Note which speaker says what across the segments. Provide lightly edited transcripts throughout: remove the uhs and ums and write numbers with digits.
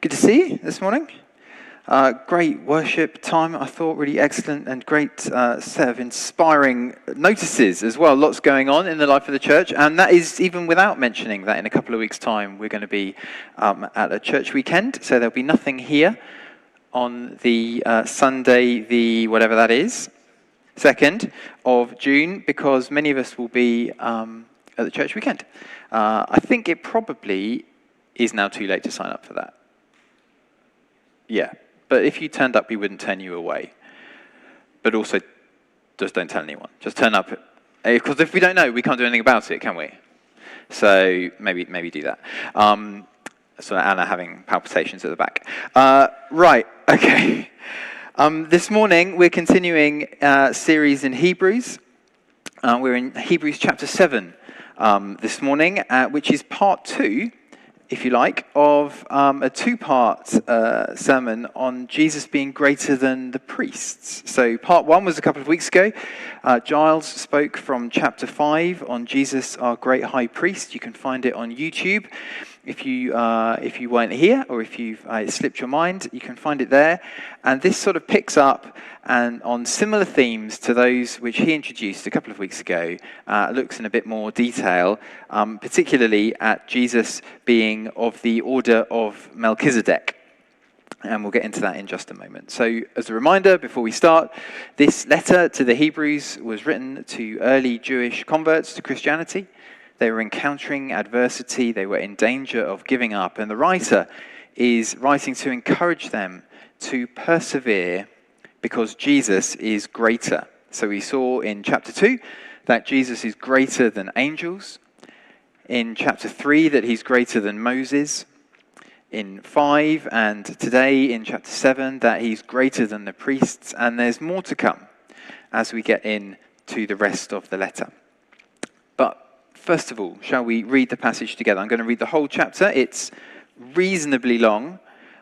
Speaker 1: Good to see you this morning. Great worship time, I thought, really excellent and great set of inspiring notices as well. Lots going on in the life of the church, and that is even without mentioning that in a couple of weeks' time we're going to be at a church weekend, so there'll be nothing here on the Sunday, the whatever that is, 2nd of June, because many of us will be at the church weekend. I think it probably is now too late to sign up for that. Yeah, but if you turned up, we wouldn't turn you away. But also, just don't tell anyone. Just turn up, because if we don't know, we can't do anything about it, can we? So maybe do that. So Anna having palpitations at the back. Right, okay. This morning, we're continuing a series in Hebrews. We're in Hebrews chapter 7 this morning, which is part 2, if you like, of a two-part sermon on Jesus being greater than the priests. So part 1 was a couple of weeks ago. Giles spoke from chapter 5 on Jesus, our great high priest. You can find it on YouTube. If you weren't here, or if you've slipped your mind, you can find it there. And this sort of picks up and on similar themes to those which he introduced a couple of weeks ago. Looks in a bit more detail, particularly at Jesus being of the order of Melchizedek. And we'll get into that in just a moment. So as a reminder, before we start, this letter to the Hebrews was written to early Jewish converts to Christianity. They were encountering adversity, they were in danger of giving up, and the writer is writing to encourage them to persevere because Jesus is greater. So we saw in chapter 2 that Jesus is greater than angels, in chapter 3 that he's greater than Moses, in 5 and today in chapter 7 that he's greater than the priests, and there's more to come as we get into the rest of the letter. But first of all, shall we read the passage together? I'm going to read the whole chapter. It's reasonably long,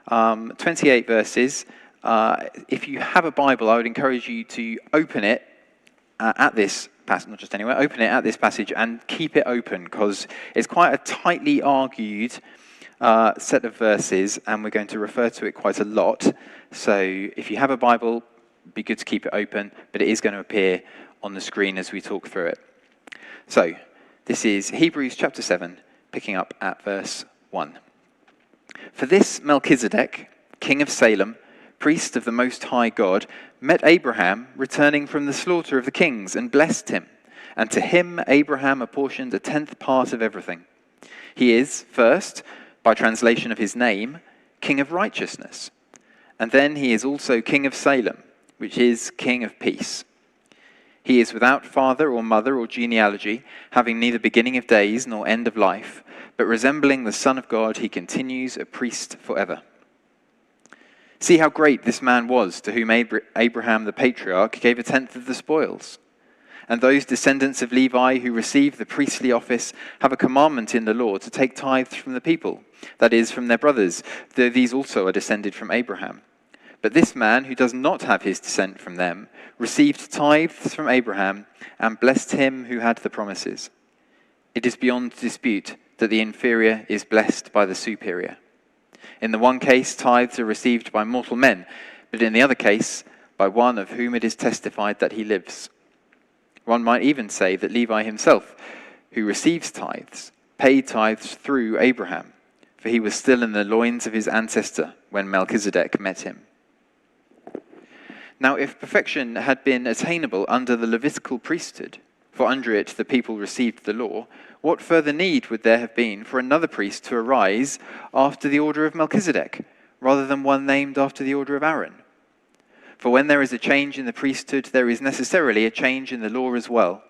Speaker 1: 28 verses. If you have a Bible, I would encourage you to open it at this passage, not just anywhere, open it at this passage and keep it open, because it's quite a tightly argued set of verses, and we're going to refer to it quite a lot. So if you have a Bible, it'd be good to keep it open, but it is going to appear on the screen as we talk through it. So this is Hebrews chapter 7, picking up at verse 1. For this Melchizedek, king of Salem, priest of the Most High God, met Abraham returning from the slaughter of the kings and blessed him. And to him Abraham apportioned a 10th part of everything. He is, first, by translation of his name, king of righteousness. And then he is also king of Salem, which is king of peace. He is without father or mother or genealogy, having neither beginning of days nor end of life, but resembling the Son of God, he continues a priest forever. See how great this man was, to whom Abraham the patriarch gave a 10th of the spoils. And those descendants of Levi who receive the priestly office have a commandment in the law to take tithes from the people, that is, from their brothers, though these also are descended from Abraham. But this man, who does not have his descent from them, received tithes from Abraham and blessed him who had the promises. It is beyond dispute that the inferior is blessed by the superior. In the one case, tithes are received by mortal men, but in the other case, by one of whom it is testified that he lives. One might even say that Levi himself, who receives tithes, paid tithes through Abraham, for he was still in the loins of his ancestor when Melchizedek met him. Now, if perfection had been attainable under the Levitical priesthood, for under it the people received the law, what further need would there have been for another priest to arise after the order of Melchizedek, rather than one named after the order of Aaron? For when there is a change in the priesthood, there is necessarily a change in the law as well.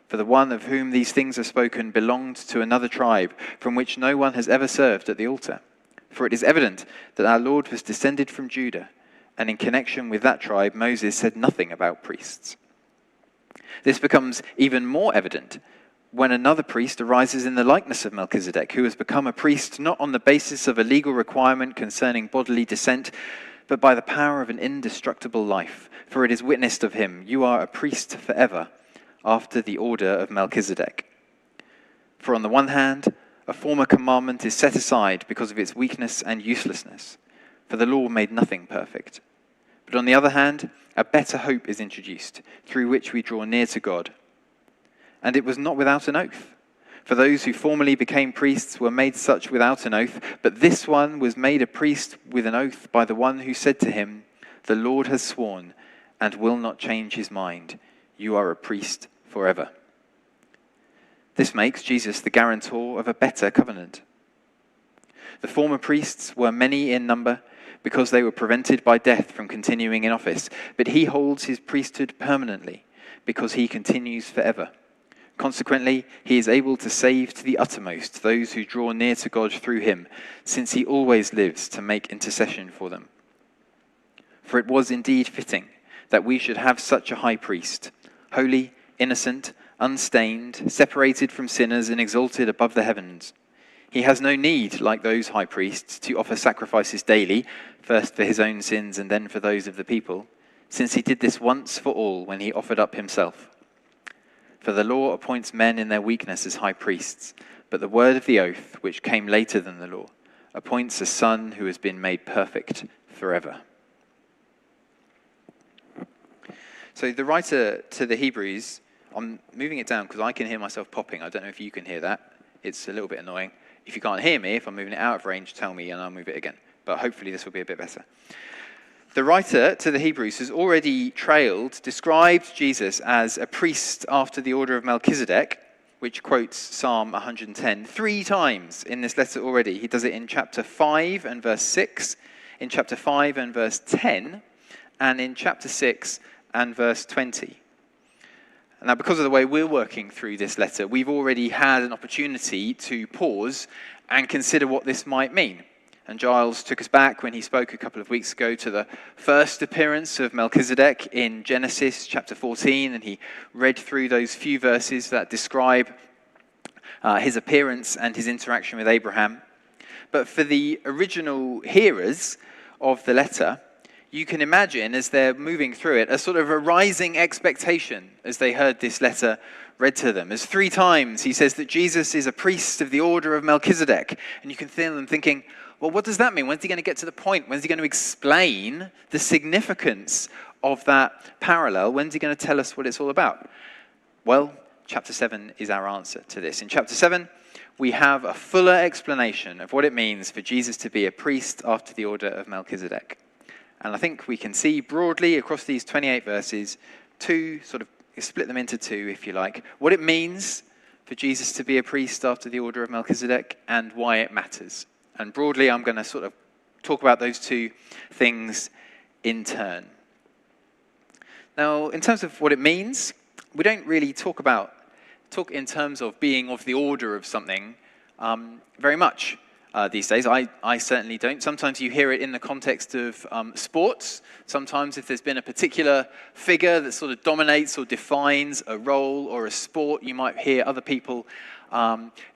Speaker 1: For the one of whom these things are spoken belonged to another tribe, from which no one has ever served at the altar. For it is evident that our Lord was descended from Judah, and in connection with that tribe, Moses said nothing about priests. This becomes even more evident when another priest arises in the likeness of Melchizedek, who has become a priest not on the basis of a legal requirement concerning bodily descent, but by the power of an indestructible life. For it is witnessed of him, you are a priest forever, after the order of Melchizedek. For on the one hand, A former commandment is set aside because of its weakness and uselessness, for the law made nothing perfect. But on the other hand, a better hope is introduced, through which we draw near to God. And it was not without an oath. For those who formerly became priests were made such without an oath, but this one was made a priest with an oath by the one who said to him, "The Lord has sworn and will not change his mind. You are a priest forever." This makes Jesus the guarantor of a better covenant. The former priests were many in number because they were prevented by death from continuing in office, but he holds his priesthood permanently because he continues forever. Consequently, he is able to save to the uttermost those who draw near to God through him, since he always lives to make intercession for them. For it was indeed fitting that we should have such a high priest, holy, innocent, unstained, separated from sinners and exalted above the heavens. He has no need, like those high priests, to offer sacrifices daily, first for his own sins and then for those of the people, since he did this once for all when he offered up himself. For the law appoints men in their weakness as high priests, but the word of the oath, which came later than the law, appoints a son who has been made perfect forever. So the writer to the Hebrews, I'm moving it down because I can hear myself popping. I don't know if you can hear that. It's a little bit annoying. If you can't hear me, if I'm moving it out of range, tell me and I'll move it again. But hopefully this will be a bit better. The writer to the Hebrews has already described Jesus as a priest after the order of Melchizedek, which quotes Psalm 110 3 times in this letter already. He does it in chapter 5 and verse 6, in chapter 5 and verse 10, and in chapter 6 and verse 20. Now, because of the way we're working through this letter, we've already had an opportunity to pause and consider what this might mean. And Giles took us back when he spoke a couple of weeks ago to the first appearance of Melchizedek in Genesis chapter 14, and he read through those few verses that describe his appearance and his interaction with Abraham. But for the original hearers of the letter, you can imagine, as they're moving through it, a sort of a rising expectation as they heard this letter read to them. As 3 times he says that Jesus is a priest of the order of Melchizedek. And you can feel them thinking, well, what does that mean? When's he going to get to the point? When's he going to explain the significance of that parallel? When's he going to tell us what it's all about? Well, chapter 7 is our answer to this. In chapter 7, we have a fuller explanation of what it means for Jesus to be a priest after the order of Melchizedek. And I think we can see broadly across these 28 verses, split them into 2, if you like, what it means for Jesus to be a priest after the order of Melchizedek and why it matters. And broadly, I'm going to sort of talk about those 2 things in turn. Now, in terms of what it means, we don't really talk in terms of being of the order of something very much these days. I certainly don't. Sometimes you hear it in the context of sports. Sometimes if there's been a particular figure that sort of dominates or defines a role or a sport, you might hear other people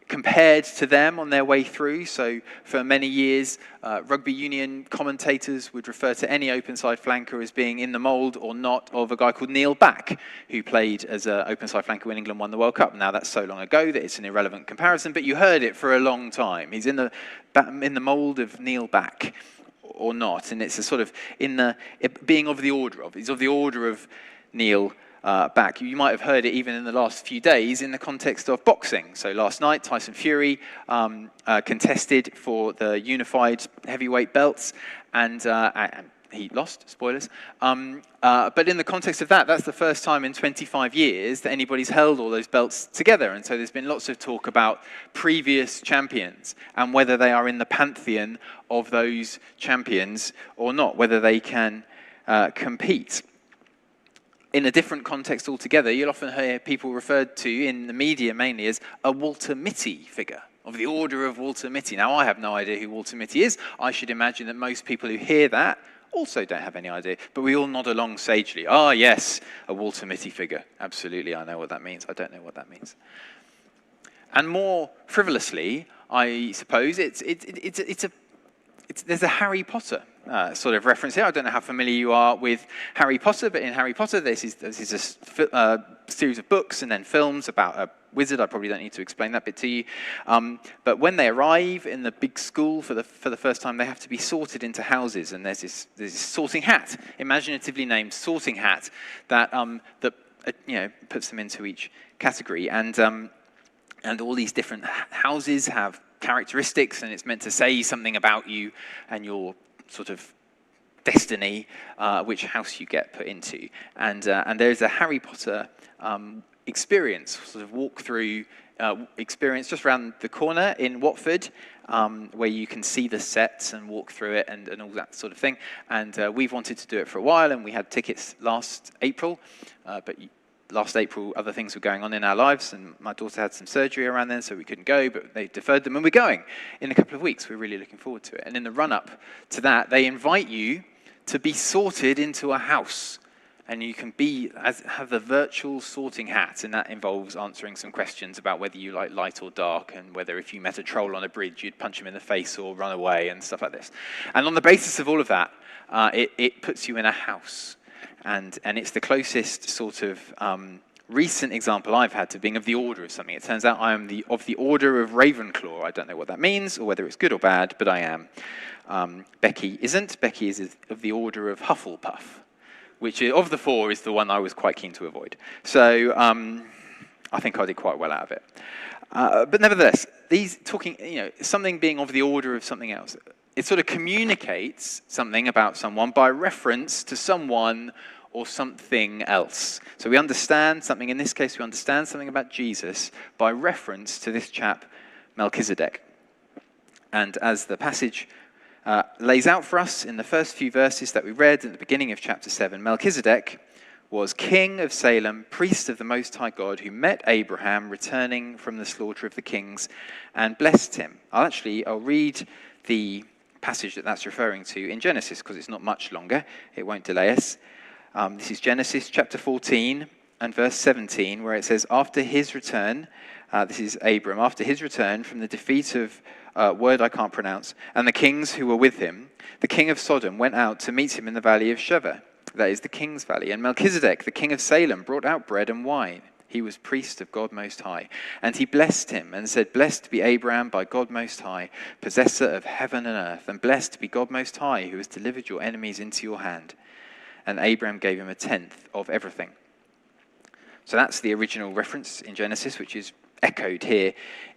Speaker 1: compared to them on their way through. So for many years, rugby union commentators would refer to any open-side flanker as being in the mould or not of a guy called Neil Back, who played as an open-side flanker when England won the World Cup. Now, that's so long ago that it's an irrelevant comparison, but you heard it for a long time. He's in the mould of Neil Back or not, and it's a sort of being of the order of. He's of the order of Neil Back. You might have heard it even in the last few days in the context of boxing. So last night, Tyson Fury contested for the unified heavyweight belts, and he lost, spoilers. But in the context of that's the first time in 25 years that anybody's held all those belts together. And so there's been lots of talk about previous champions and whether they are in the pantheon of those champions or not, whether they can compete. In a different context altogether, you'll often hear people referred to in the media mainly as a Walter Mitty figure, of the order of Walter Mitty. Now, I have no idea who Walter Mitty is. I should imagine that most people who hear that also don't have any idea, but we all nod along sagely. Ah, yes, a Walter Mitty figure. Absolutely, I know what that means. I don't know what that means. And more frivolously, I suppose, it's there's a Harry Potter sort of reference here. I don't know how familiar you are with Harry Potter, but in Harry Potter, this is a series of books and then films about a wizard. I probably don't need to explain that bit to you. But when they arrive in the big school for the first time, they have to be sorted into houses, and there's this sorting hat, imaginatively named sorting hat, that puts them into each category, and all these different houses have characteristics, and it's meant to say something about you and your sort of destiny, which house you get put into. And there's a Harry Potter experience, sort of walk-through experience just around the corner in Watford, where you can see the sets and walk through it and all that sort of thing. And we've wanted to do it for a while, and we had tickets last April, but last April, other things were going on in our lives, and my daughter had some surgery around then, so we couldn't go, but they deferred them, and we're going in a couple of weeks. We're really looking forward to it. And in the run-up to that, they invite you to be sorted into a house, and you can have the virtual sorting hat, and that involves answering some questions about whether you like light or dark, and whether if you met a troll on a bridge, you'd punch him in the face or run away, and stuff like this. And on the basis of all of that, it puts you in a house. And it's the closest sort of recent example I've had to being of the order of something. It turns out I am of the order of Ravenclaw. I don't know what that means or whether it's good or bad, but I am. Becky isn't. Becky is of the order of Hufflepuff, which of the four is the one I was quite keen to avoid. So I think I did quite well out of it. But nevertheless, something being of the order of something else, it sort of communicates something about someone by reference to someone or something else. So we understand something, in this case, we understand something about Jesus by reference to this chap, Melchizedek. And as the passage lays out for us in the first few verses that we read at the beginning of chapter 7, Melchizedek was king of Salem, priest of the Most High God, who met Abraham returning from the slaughter of the kings and blessed him. I'll read the passage that's referring to in Genesis, because it's not much longer. It won't delay us. This is Genesis chapter 14 and verse 17, where it says, after his return, this is Abram, after his return from the defeat of word I can't pronounce, and the kings who were with him, the king of Sodom went out to meet him in the valley of Sheva, that is the king's valley. And Melchizedek, the king of Salem, brought out bread and wine. He was priest of God Most High. And he blessed him and said, blessed be Abraham by God Most High, possessor of heaven and earth, and blessed be God Most High, who has delivered your enemies into your hand. And Abraham gave him a tenth of everything. So that's the original reference in Genesis, which is echoed here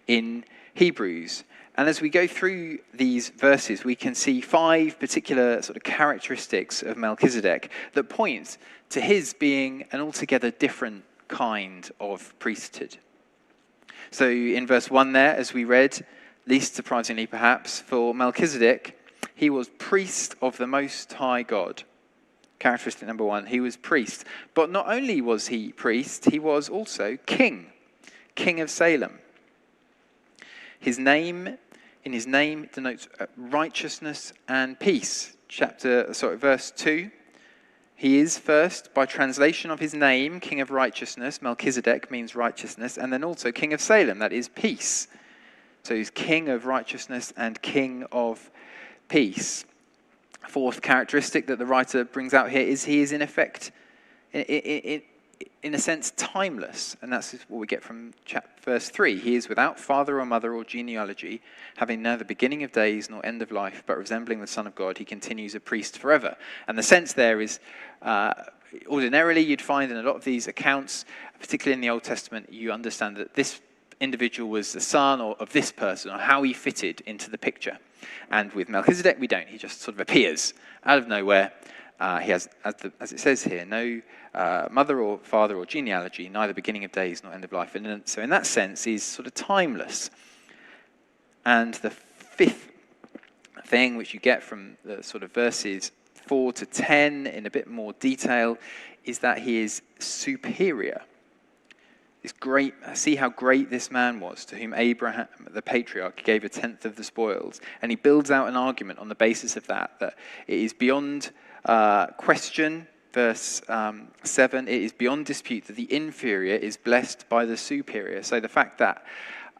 Speaker 1: in Hebrews. And as we go through these verses, we can see 5 particular sort of characteristics of Melchizedek that point to his being an altogether different kind of priesthood. So in verse 1 there, as we read, least surprisingly perhaps, for Melchizedek, he was priest of the Most High God. Characteristic number 1, he was priest. But not only was he priest, he was also king of Salem. In his name denotes righteousness and peace. Verse 2. He is first, by translation of his name, King of Righteousness. Melchizedek means righteousness, and then also King of Salem, that is peace. So he's King of Righteousness and King of Peace. 4th characteristic that the writer brings out here is he is in effect, in a sense, timeless. And that's what we get from verse 3. He is without father or mother or genealogy, having neither beginning of days nor end of life, but resembling the Son of God, he continues a priest forever. And the sense there is, ordinarily you'd find in a lot of these accounts, particularly in the Old Testament, you understand that this individual was the son of this person, or how he fitted into the picture. And with Melchizedek, we don't. He just sort of appears out of nowhere. He has, as it says here, no mother or father or genealogy, neither beginning of days nor end of life. And so in that sense, he's sort of timeless. And the 5th thing, which you get from the sort of verses 4 to 10 in a bit more detail, is that he is superior. It's great. See how great this man was, to whom Abraham, the patriarch, gave a tenth of the spoils. And he builds out an argument on the basis of that it is beyond question, verse 7, it is beyond dispute that the inferior is blessed by the superior. So the fact that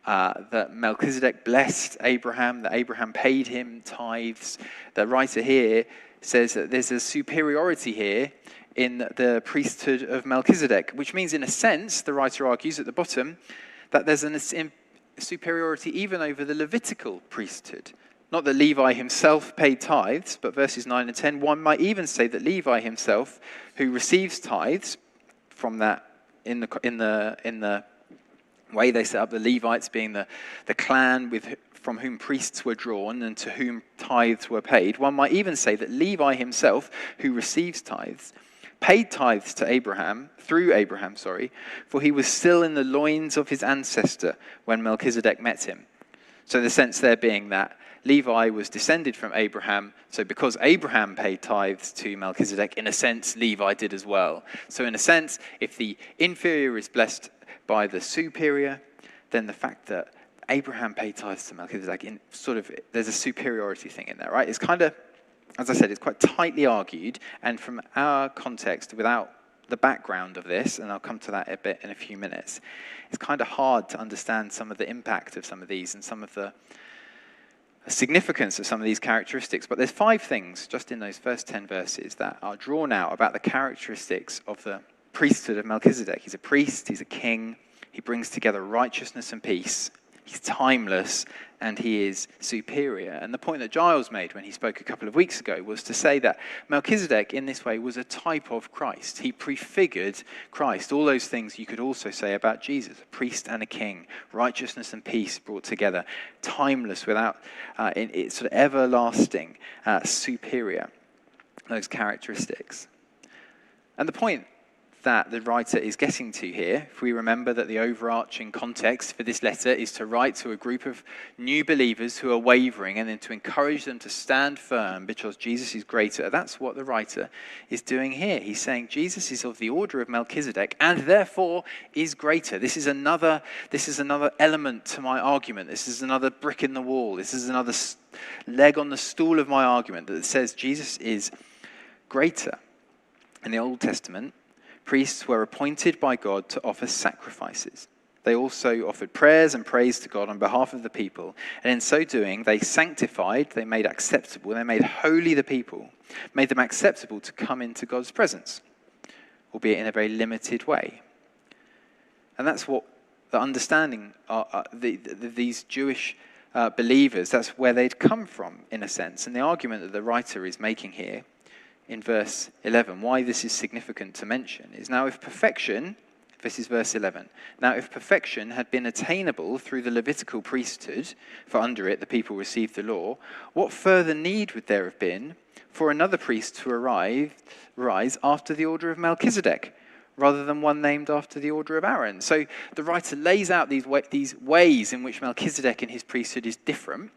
Speaker 1: that Melchizedek blessed Abraham, that Abraham paid him tithes. The writer here says that there's a superiority here in the priesthood of Melchizedek, which means, in a sense, the writer argues at the bottom, that there's a superiority even over the Levitical priesthood. Not that Levi himself paid tithes, but verses 9 and 10, one might even say that Levi himself, who receives tithes from that in the way they set up, the Levites being the clan from whom priests were drawn and to whom tithes were paid, one might even say that Levi himself, who receives tithes, paid tithes to Abraham, for he was still in the loins of his ancestor when Melchizedek met him. So the sense there being that Levi was descended from Abraham, so because Abraham paid tithes to Melchizedek, in a sense, Levi did as well. So in a sense, if the inferior is blessed by the superior, then the fact that Abraham paid tithes to Melchizedek, there's a superiority thing in there, right? It's kind of, as I said, it's quite tightly argued, and from our context, without the background of this, and I'll come to that a bit in a few minutes, it's kind of hard to understand some of the impact of some of these and some of the significance of some of these characteristics. But there's 5 things just in those first 10 verses that are drawn out about the characteristics of the priesthood of Melchizedek. He's a priest, he's a king, he brings together righteousness and peace, he's timeless, and he is superior. And the point that Giles made when he spoke a couple of weeks ago was to say that Melchizedek in this way was a type of Christ. He prefigured Christ. All those things you could also say about Jesus, a priest and a king, righteousness and peace brought together, timeless, without it's sort of everlasting, superior, those characteristics. And the point that the writer is getting to here, if we remember that the overarching context for this letter is to write to a group of new believers who are wavering and then to encourage them to stand firm because Jesus is greater. That's what the writer is doing here. He's saying Jesus is of the order of Melchizedek and therefore is greater. This is another element to my argument. This is another brick in the wall. This is another leg on the stool of my argument that says Jesus is greater. In the Old Testament, priests were appointed by God to offer sacrifices. They also offered prayers and praise to God on behalf of the people. And in so doing, they sanctified, they made acceptable, they made holy the people, made them acceptable to come into God's presence, albeit in a very limited way. And that's what the understanding these Jewish believers, that's where they'd come from, in a sense. And the argument that the writer is making here in verse 11, why this is significant to mention, is now if perfection, this is verse 11, now if perfection had been attainable through the Levitical priesthood, for under it the people received the law, what further need would there have been for another priest to rise after the order of Melchizedek, rather than one named after the order of Aaron? So the writer lays out these ways in which Melchizedek in his priesthood is different,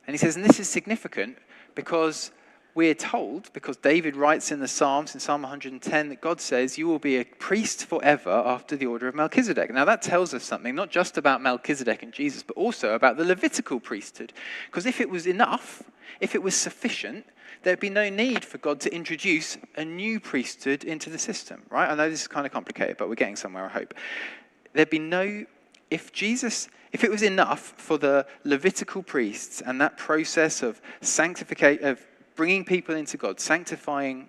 Speaker 1: and he says, and this is significant because we're told, because David writes in the Psalms, in Psalm 110, that God says, you will be a priest forever after the order of Melchizedek. Now that tells us something, not just about Melchizedek and Jesus, but also about the Levitical priesthood. Because if it was enough, if it was sufficient, there'd be no need for God to introduce a new priesthood into the system, right? I know this is kind of complicated, but we're getting somewhere, I hope. There'd be no, if it was enough for the Levitical priests and that process of sanctification, of bringing people into God, sanctifying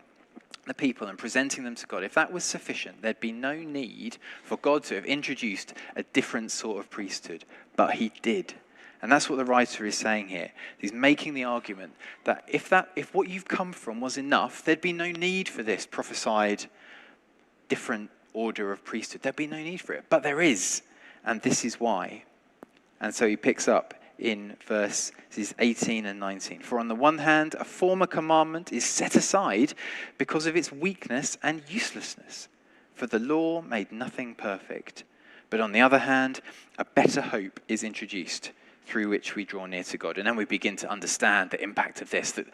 Speaker 1: the people and presenting them to God, if that was sufficient, there'd be no need for God to have introduced a different sort of priesthood. But he did. And that's what the writer is saying here. He's making the argument that if what you've come from was enough, there'd be no need for this prophesied different order of priesthood. There'd be no need for it. But there is. And this is why. And so he picks up in verses 18 and 19. For on the one hand, a former commandment is set aside because of its weakness and uselessness, for the law made nothing perfect. But on the other hand, a better hope is introduced through which we draw near to God. And then we begin to understand the impact of this, that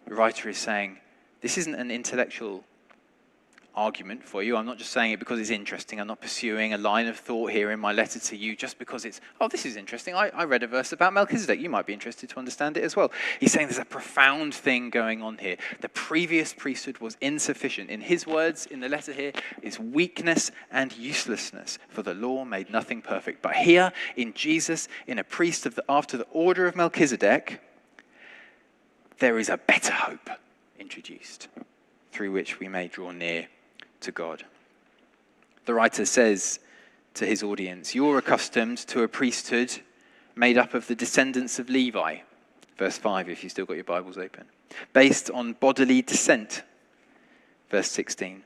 Speaker 1: the writer is saying, this isn't an intellectual argument for you. I'm not just saying it because it's interesting. I'm not pursuing a line of thought here in my letter to you just because it's, oh, this is interesting. I read a verse about Melchizedek. You might be interested to understand it as well. He's saying there's a profound thing going on here. The previous priesthood was insufficient. In his words, in the letter here, is weakness and uselessness, for the law made nothing perfect. But here, in Jesus, in a priest after the order of Melchizedek, there is a better hope introduced through which we may draw near to God. The writer says to his audience, you're accustomed to a priesthood made up of the descendants of Levi, verse 5 if you've still got your Bibles open, based on bodily descent, verse 16,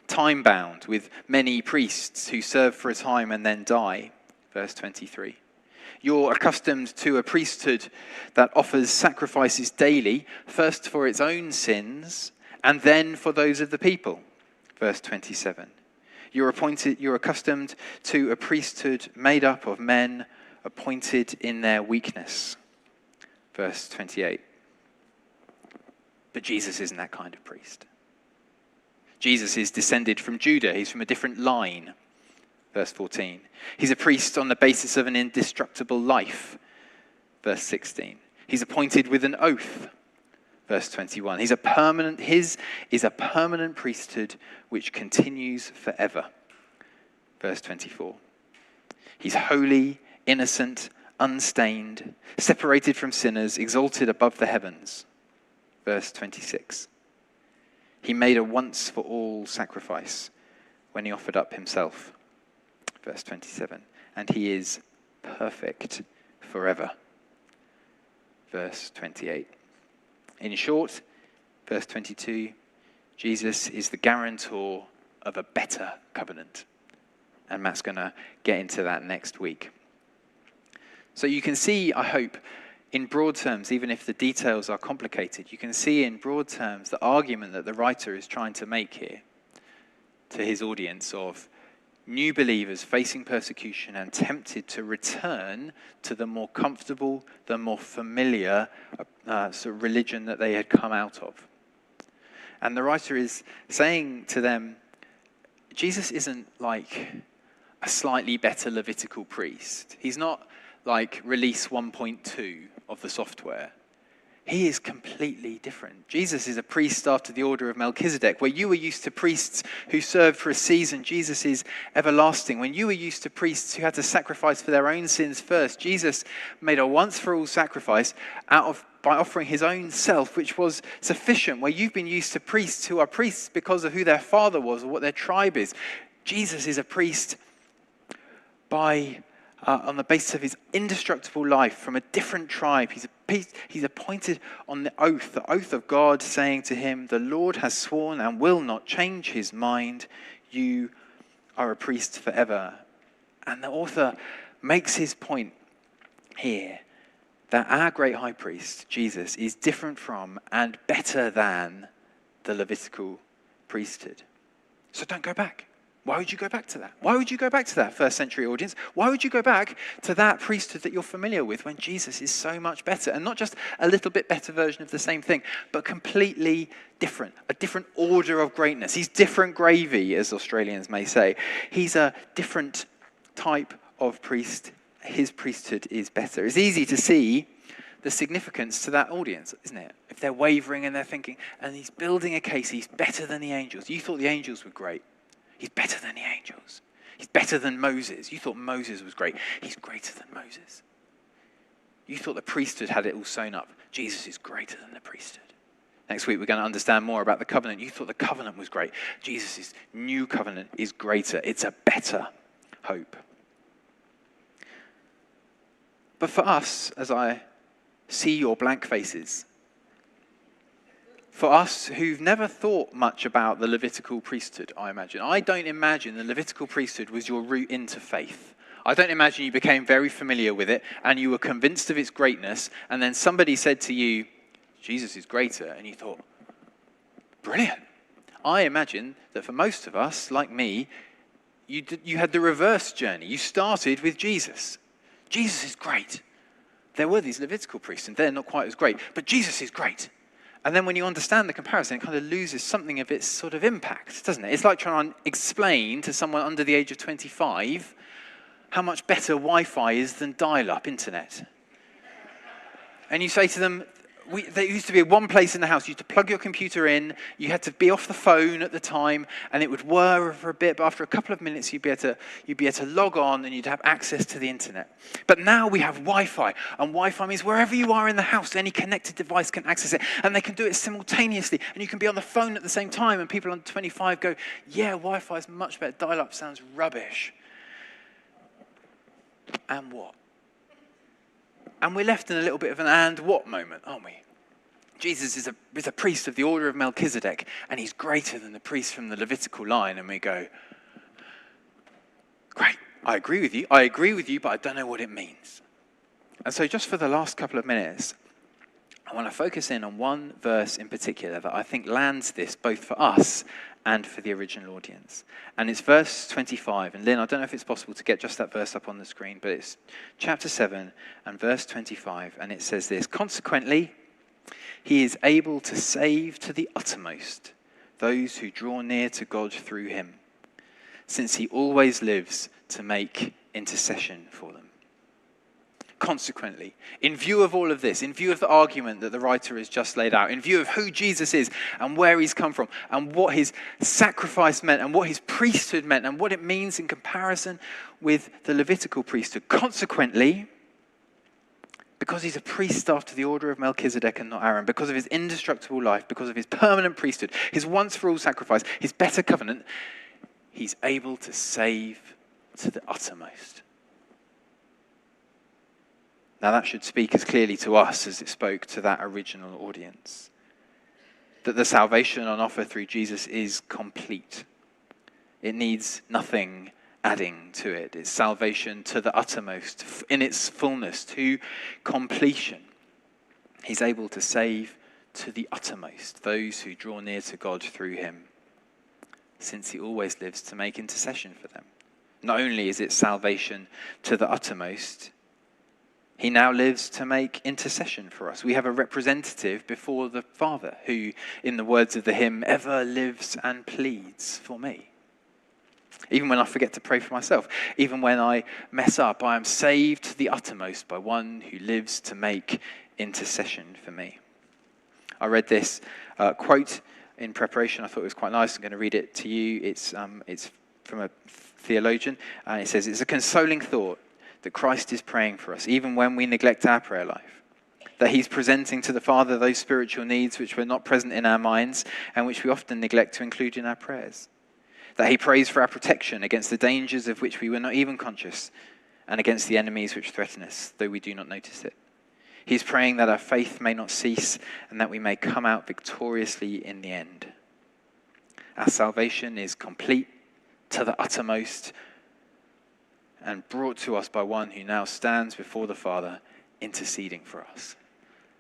Speaker 1: time-bound with many priests who serve for a time and then die, verse 23. You're accustomed to a priesthood that offers sacrifices daily, first for its own sins and then for those of the people, verse 27. You're accustomed to a priesthood made up of men appointed in their weakness, verse 28. But Jesus isn't that kind of priest. Jesus is descended from Judah. He's from a different line, verse 14. He's a priest on the basis of an indestructible life, verse 16. He's appointed with an oath, verse 21. His is a permanent priesthood which continues forever. Verse 24. He's holy, innocent, unstained, separated from sinners, exalted above the heavens. Verse 26. He made a once-for-all sacrifice when he offered up himself. Verse 27. And he is perfect forever. Verse 28. In short, verse 22, Jesus is the guarantor of a better covenant. And Matt's going to get into that next week. So you can see, I hope, in broad terms, even if the details are complicated, you can see in broad terms the argument that the writer is trying to make here to his audience of new believers facing persecution and tempted to return to the more comfortable, the more familiar sort of religion that they had come out of. And the writer is saying to them, Jesus isn't like a slightly better Levitical priest. He's not like release 1.2 of the software. He is completely different. Jesus is a priest after the order of Melchizedek. Where you were used to priests who served for a season, Jesus is everlasting. When you were used to priests who had to sacrifice for their own sins first, Jesus made a once-for-all sacrifice by offering his own self, which was sufficient. Where you've been used to priests who are priests because of who their father was or what their tribe is, Jesus is a priest on the basis of his indestructible life from a different tribe. He's appointed on the oath of God, saying to him, the Lord has sworn and will not change his mind. You are a priest forever. And the author makes his point here that our great high priest, Jesus, is different from and better than the Levitical priesthood. So don't go back. Why would you go back to that? Why would you go back to that first century audience? Why would you go back to that priesthood that you're familiar with when Jesus is so much better? And not just a little bit better version of the same thing, but completely different. A different order of greatness. He's different gravy, as Australians may say. He's a different type of priest. His priesthood is better. It's easy to see the significance to that audience, isn't it? If they're wavering and they're thinking, and he's building a case, he's better than the angels. You thought the angels were great. He's better than the angels. He's better than Moses. You thought Moses was great. He's greater than Moses. You thought the priesthood had it all sewn up. Jesus is greater than the priesthood. Next week we're going to understand more about the covenant. You thought the covenant was great. Jesus' new covenant is greater. It's a better hope. But for us, as I see your blank faces, for us who've never thought much about the Levitical priesthood, I don't imagine the Levitical priesthood was your route into faith. I don't imagine you became very familiar with it and you were convinced of its greatness, and then somebody said to you, Jesus is greater, and you thought, brilliant. I imagine that for most of us, like me, you had the reverse journey. You started with Jesus. Jesus is great. There were these Levitical priests, and they're not quite as great, but Jesus is great. And then when you understand the comparison, it kind of loses something of its sort of impact, doesn't it? It's like trying to explain to someone under the age of 25 how much better Wi-Fi is than dial-up internet. And you say to them, there used to be one place in the house, you had to plug your computer in, you had to be off the phone at the time, and it would whir for a bit, but after a couple of minutes you'd be able to log on and you'd have access to the internet. But now we have Wi-Fi, and Wi-Fi means wherever you are in the house, any connected device can access it, and they can do it simultaneously, and you can be on the phone at the same time, and people under 25 go, yeah, Wi-Fi is much better, dial-up sounds rubbish. And what? And we're left in a little bit of an and what moment, aren't we? Jesus is a priest of the order of Melchizedek, and he's greater than the priest from the Levitical line. And we go, great, I agree with you, but I don't know what it means. And so just for the last couple of minutes, I want to focus in on one verse in particular that I think lands this both for us and for the original audience. And it's verse 25. And Lynn, I don't know if it's possible to get just that verse up on the screen, but it's chapter 7 and verse 25. And it says this: consequently, he is able to save to the uttermost those who draw near to God through him, since he always lives to make intercession for them. Consequently, in view of all of this, in view of the argument that the writer has just laid out, in view of who Jesus is and where he's come from and what his sacrifice meant and what his priesthood meant and what it means in comparison with the Levitical priesthood, consequently, because he's a priest after the order of Melchizedek and not Aaron, because of his indestructible life, because of his permanent priesthood, his once-for-all sacrifice, his better covenant, he's able to save to the uttermost. Now that should speak as clearly to us as it spoke to that original audience. That the salvation on offer through Jesus is complete. It needs nothing adding to it. It's salvation to the uttermost, in its fullness, to completion. He's able to save to the uttermost those who draw near to God through him, since he always lives to make intercession for them. Not only is it salvation to the uttermost, he now lives to make intercession for us. We have a representative before the Father who, in the words of the hymn, ever lives and pleads for me. Even when I forget to pray for myself, even when I mess up, I am saved to the uttermost by one who lives to make intercession for me. I read this quote in preparation. I thought it was quite nice. I'm going to read it to you. It's from a theologian, and it says, "It's a consoling thought that Christ is praying for us, even when we neglect our prayer life. That he's presenting to the Father those spiritual needs which were not present in our minds and which we often neglect to include in our prayers. That he prays for our protection against the dangers of which we were not even conscious and against the enemies which threaten us, though we do not notice it. He's praying that our faith may not cease and that we may come out victoriously in the end. Our salvation is complete to the uttermost and brought to us by one who now stands before the Father interceding for us."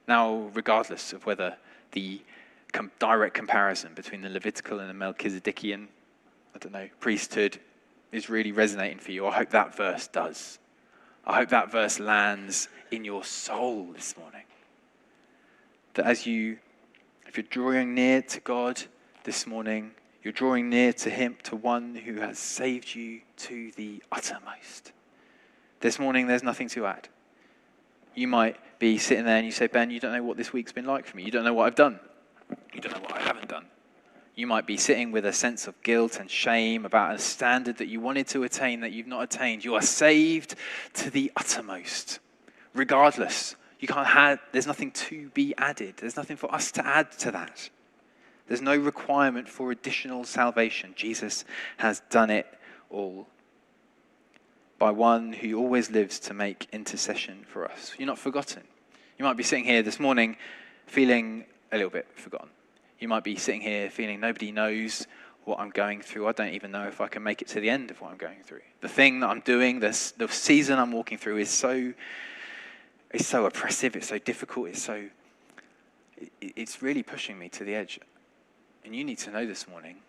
Speaker 1: Now, regardless of whether the direct comparison between the Levitical and the Melchizedekian, priesthood is really resonating for you, I hope that verse does. I hope that verse lands in your soul this morning. That if you're drawing near to God this morning, you're drawing near to him, to one who has saved you to the uttermost. This morning, there's nothing to add. You might be sitting there and you say, "Ben, you don't know what this week's been like for me. You don't know what I've done. You don't know what I haven't done." You might be sitting with a sense of guilt and shame about a standard that you wanted to attain that you've not attained. You are saved to the uttermost. Regardless, there's nothing to be added. There's nothing for us to add to that. There's no requirement for additional salvation. Jesus has done it all by one who always lives to make intercession for us. You're not forgotten. You might be sitting here this morning feeling a little bit forgotten. You might be sitting here feeling nobody knows what I'm going through. I don't even know if I can make it to the end of what I'm going through. The thing that I'm doing, the season I'm walking through is so oppressive, it's so difficult, it's really pushing me to the edge. And you need to know this morning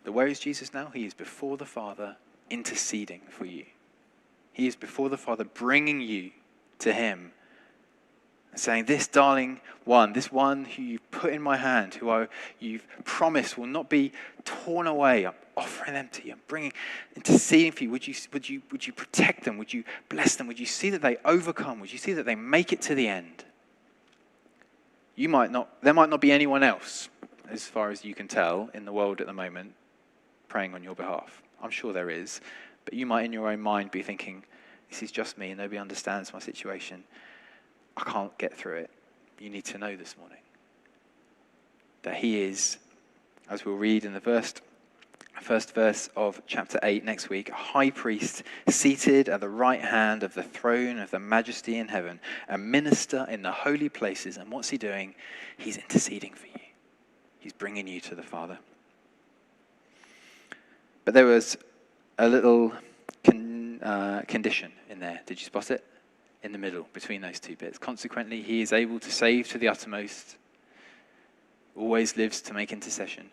Speaker 1: that where is Jesus now? He is before the Father interceding for you. He is before the Father bringing you to him saying, this darling one, this one who you've put in my hand, you've promised will not be torn away. I'm offering them to you. I'm interceding for you. Would you protect them? Would you bless them? Would you see that they overcome? Would you see that they make it to the end? There might not be anyone else, as far as you can tell, in the world at the moment, praying on your behalf. I'm sure there is. But you might in your own mind be thinking, this is just me and nobody understands my situation. I can't get through it. You need to know this morning that he is, as we'll read in the first verse of chapter 8 next week, a high priest seated at the right hand of the throne of the majesty in heaven, a minister in the holy places. And what's he doing? He's interceding for you. He's bringing you to the Father. But there was a little condition in there. Did you spot it? In the middle, between those two bits. Consequently, he is able to save to the uttermost, always lives to make intercession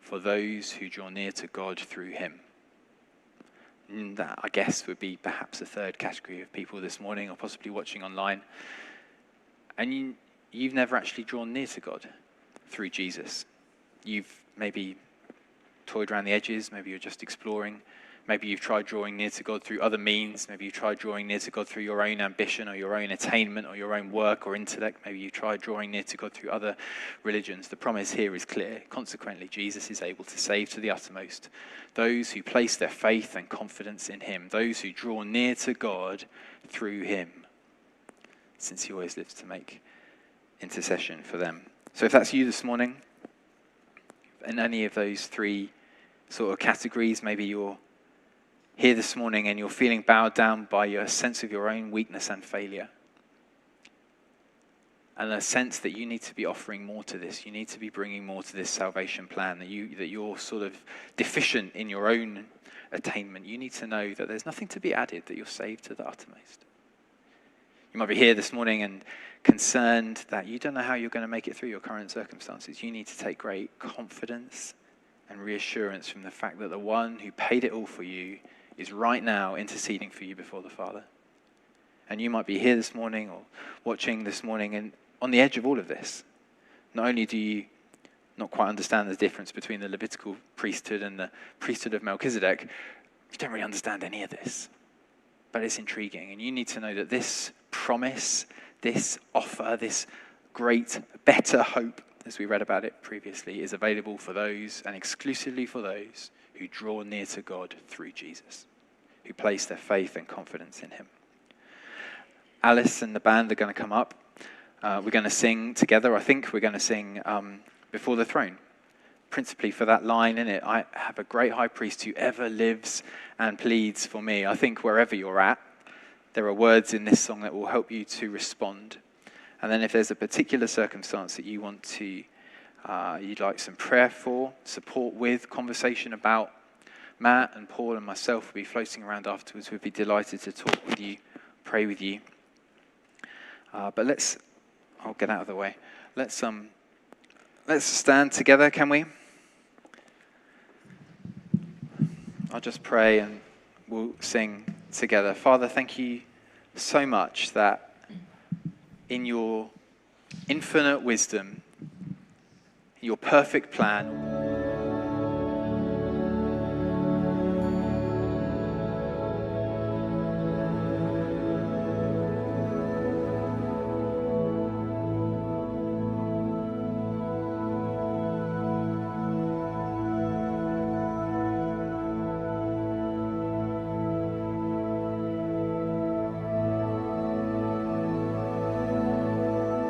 Speaker 1: for those who draw near to God through him. And that, I guess, would be perhaps a third category of people this morning, or possibly watching online. And you've never actually drawn near to God through Jesus. You've maybe toyed around the edges, maybe you're just exploring. Maybe you've tried drawing near to God through other means. Maybe you've tried drawing near to God through your own ambition or your own attainment or your own work or intellect. Maybe you've tried drawing near to God through other religions. The promise here is clear. Consequently, Jesus is able to save to the uttermost those who place their faith and confidence in him, those who draw near to God through him, since he always lives to make intercession for them. So if that's you this morning, in any of those three sort of categories, maybe you're here this morning and you're feeling bowed down by your sense of your own weakness and failure, and a sense that you need to be offering more to this, you need to be bringing more to this salvation plan, that you're sort of deficient in your own attainment. You need to know that there's nothing to be added, that you're saved to the uttermost. You might be here this morning and concerned that you don't know how you're going to make it through your current circumstances. You need to take great confidence and reassurance from the fact that the one who paid it all for you is right now interceding for you before the Father. And you might be here this morning or watching this morning and on the edge of all of this. Not only do you not quite understand the difference between the Levitical priesthood and the priesthood of Melchizedek, you don't really understand any of this. But it's intriguing. And you need to know that this promise, this offer, this great, better hope, as we read about it previously, is available for those and exclusively for those who draw near to God through Jesus, who place their faith and confidence in him. Alice and the band are going to come up. We're going to sing together. I think we're going to sing Before the Throne, principally for that line in it. I have a great high priest who ever lives and pleads for me. I think wherever you're at, there are words in this song that will help you to respond. And then if there's a particular circumstance that you want to, you'd like some prayer for, support with, conversation about, Matt and Paul and myself will be floating around afterwards. We'd be delighted to talk with you, pray with you. But I'll get out of the way. Let's stand together, can we? I'll just pray and we'll sing together. Father, thank you so much that in your infinite wisdom, your perfect plan,